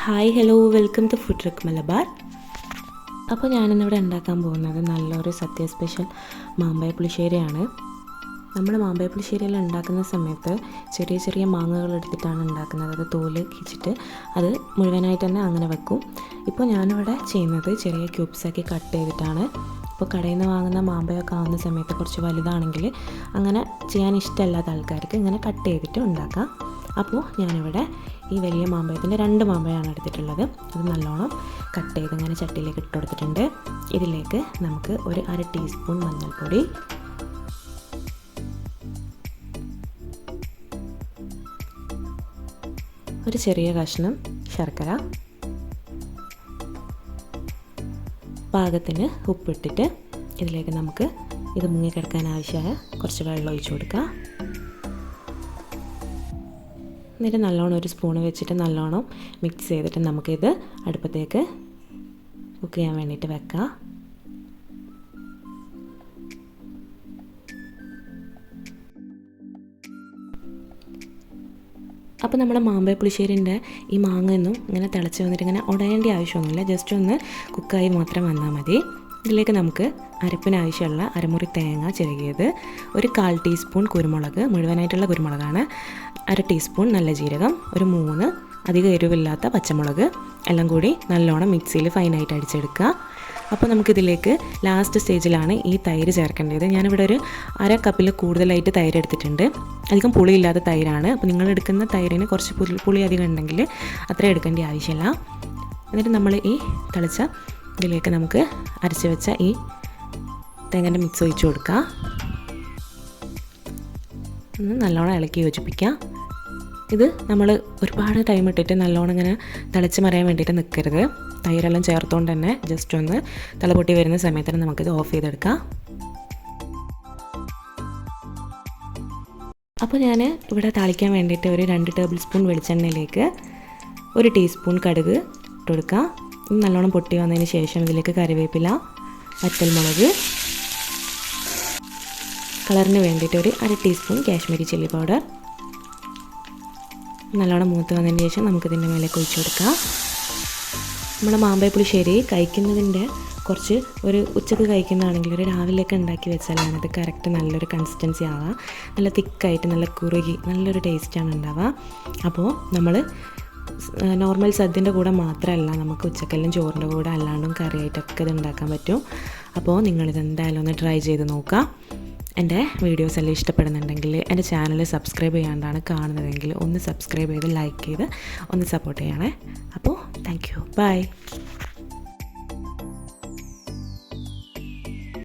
Hi hello welcome to food truck Malabar. അപ്പോൾ ഞാനിന്നിവിടെ ഉണ്ടാക്കാൻ പോകുന്നത് നല്ലൊരു സദ്യ സ്പെഷ്യൽ മാമ്പഴ പുളിശ്ശേരിയാണ്. നമ്മൾ മാമ്പഴ പുളിശ്ശേരിയെല്ലാം ഉണ്ടാക്കുന്ന സമയത്ത് ചെറിയ ചെറിയ മാങ്ങകൾ എടുത്തിട്ടാണ് ഉണ്ടാക്കുന്നത്. അത് തോല് കിച്ചിട്ട് അത് മുഴുവനായിട്ട് തന്നെ അങ്ങനെ വെക്കും. ഇപ്പോൾ ഞാനിവിടെ ചെയ്യുന്നത് ചെറിയ ക്യൂബ്സാക്കി കട്ട് ചെയ്തിട്ടാണ്. ഇപ്പോൾ കടയിൽ നിന്ന് വാങ്ങുന്ന മാമ്പഴമൊക്കെ ആവുന്ന സമയത്ത് കുറച്ച് വലുതാണെങ്കിൽ അങ്ങനെ ചെയ്യാൻ ഇഷ്ടമല്ലാത്ത ആൾക്കാർക്ക് ഇങ്ങനെ കട്ട് ചെയ്തിട്ട് ഉണ്ടാക്കാം. അപ്പോൾ ഞാനിവിടെ ഈ വലിയ മാമ്പഴത്തിൻ്റെ 2 മാമ്പഴമാണ് എടുത്തിട്ടുള്ളത്. അത് നല്ലോണം കട്ട് ചെയ്ത് ഇങ്ങനെ ചട്ടിയിലേക്ക് ഇട്ട് കൊടുത്തിട്ടുണ്ട്. ഇതിലേക്ക് നമുക്ക് ഒരു 1/2 ടീസ്പൂൺ മഞ്ഞൾപ്പൊടി, ഒരു ചെറിയ കഷ്ണം ശർക്കര, പാകത്തിന് ഉപ്പിട്ടിട്ട് ഇതിലേക്ക് നമുക്ക് ഇത് മുങ്ങിക്കിടക്കാൻ ആവശ്യമായ കുറച്ച് വെള്ളം ഒഴിച്ചു കൊടുക്കുക. എന്നിട്ട് നല്ലോണം ഒരു സ്പൂണ് വെച്ചിട്ട് നല്ലോണം മിക്സ് ചെയ്തിട്ട് നമുക്കിത് അടുപ്പത്തേക്ക് കുക്ക് ചെയ്യാൻ വേണ്ടിയിട്ട് വെക്കാം. അപ്പോൾ നമ്മുടെ മാമ്പഴ പുളിശ്ശേരിൻ്റെ ഈ മാങ്ങയൊന്നും ഇങ്ങനെ തിളച്ച് വന്നിട്ട് ഇങ്ങനെ ഉടയേണ്ട ആവശ്യമൊന്നുമില്ല. ജസ്റ്റ് ഒന്ന് കുക്കായി മാത്രം വന്നാൽ മതി. ഇതിലേക്ക് നമുക്ക് അരപ്പിന് ആവശ്യമുള്ള അരമുറി തേങ്ങ ചിരകിയത്, ഒരു 1/4 ടീസ്പൂൺ കുരുമുളക്, മുഴുവനായിട്ടുള്ള കുരുമുളകാണ്, 1/2 ടീസ്പൂൺ നല്ല ജീരകം, ഒരു 3 അധികം എരിവില്ലാത്ത പച്ചമുളക് എല്ലാം കൂടി നല്ലോണം മിക്സിയിൽ ഫൈനായിട്ട് അടിച്ചെടുക്കുക. അപ്പോൾ നമുക്കിതിലേക്ക് ലാസ്റ്റ് സ്റ്റേജിലാണ് ഈ തൈര് ചേർക്കേണ്ടത്. ഞാനിവിടെ ഒരു 1/2 കപ്പിൽ കൂടുതലായിട്ട് തൈര് എടുത്തിട്ടുണ്ട്. അധികം പുളിയില്ലാത്ത തൈരാണ്. അപ്പോൾ നിങ്ങൾ എടുക്കുന്ന തൈരിന് കുറച്ച് പുളി അധികം ഉണ്ടെങ്കിൽ അത്ര എടുക്കേണ്ട ആവശ്യമില്ല. എന്നിട്ട് നമ്മൾ ഈ തിളച്ച ഇതിലേക്ക് നമുക്ക് അരച്ച് വെച്ച ഈ തേങ്ങൻ്റെ മിക്സ് ഒഴിച്ച് കൊടുക്കുക. ഒന്ന് നല്ലോണം ഇളക്കി യോജിപ്പിക്കുക. ഇത് നമ്മൾ ഒരുപാട് ടൈം ഇട്ടിട്ട് നല്ലോണം ഇങ്ങനെ തിളച്ച് മറിയാൻ വേണ്ടിയിട്ട് നിൽക്കരുത്. തൈരെല്ലാം ചേർത്തുകൊണ്ട് തന്നെ ജസ്റ്റ് ഒന്ന് തിളപൊട്ടി വരുന്ന സമയത്ത് തന്നെ നമുക്കിത് ഓഫ് ചെയ്തെടുക്കാം. അപ്പോൾ ഞാൻ ഇവിടെ താളിക്കാൻ വേണ്ടിയിട്ട് ഒരു 2 ടേബിൾ സ്പൂൺ വെളിച്ചെണ്ണയിലേക്ക് 1 ടീസ്പൂൺ കടുക് ഇട്ട് കൊടുക്കുക. നല്ലോണം പൊട്ടി വന്നതിന് ശേഷം ഇതിലേക്ക് കറിവേപ്പില, വറ്റൽമുളക്, കളറിന് വേണ്ടിയിട്ട് ഒരു 1/2 ടീസ്പൂൺ കാശ്മീരി ചില്ലി പൗഡർ നല്ലോണം മൂത്ത് വന്നതിന് ശേഷം നമുക്കിതിൻ്റെ മേലേക്ക് ഒഴിച്ചു കൊടുക്കാം. നമ്മുടെ മാമ്പഴ പുളിശ്ശേരി കഴിക്കുന്നതിൻ്റെ കുറച്ച് ഒരു ഉച്ചക്ക് കഴിക്കുന്നതാണെങ്കിൽ ഒരു രാവിലെയൊക്കെ ഉണ്ടാക്കി വെച്ചാലാണ് ഇത് കറക്റ്റ് നല്ലൊരു കൺസിസ്റ്റൻസി ആവുക. നല്ല തിക്കായിട്ട് നല്ല കുറുകി നല്ലൊരു ടേസ്റ്റാണ് ഉണ്ടാവുക. അപ്പോൾ നമ്മൾ നോർമൽ സദ്യൻ്റെ കൂടെ മാത്രമല്ല, നമുക്ക് ഉച്ചക്കെല്ലാം ചോറിൻ്റെ കൂടെ അല്ലാണ്ടും കറിയായിട്ടൊക്കെ ഇത് ഉണ്ടാക്കാൻ പറ്റും. അപ്പോൾ നിങ്ങളിതെന്തായാലും ഒന്ന് ട്രൈ ചെയ്ത് നോക്കുക. എൻ്റെ വീഡിയോസ് എല്ലാം ഇഷ്ടപ്പെടുന്നുണ്ടെങ്കിൽ എൻ്റെ ചാനൽ സബ്സ്ക്രൈബ് ചെയ്യാണ്ടാണ് കാണുന്നതെങ്കിൽ ഒന്ന് സബ്സ്ക്രൈബ് ചെയ്ത് ലൈക്ക് ചെയ്ത് ഒന്ന് സപ്പോർട്ട് ചെയ്യണേ. അപ്പോൾ താങ്ക് യു, ബൈ.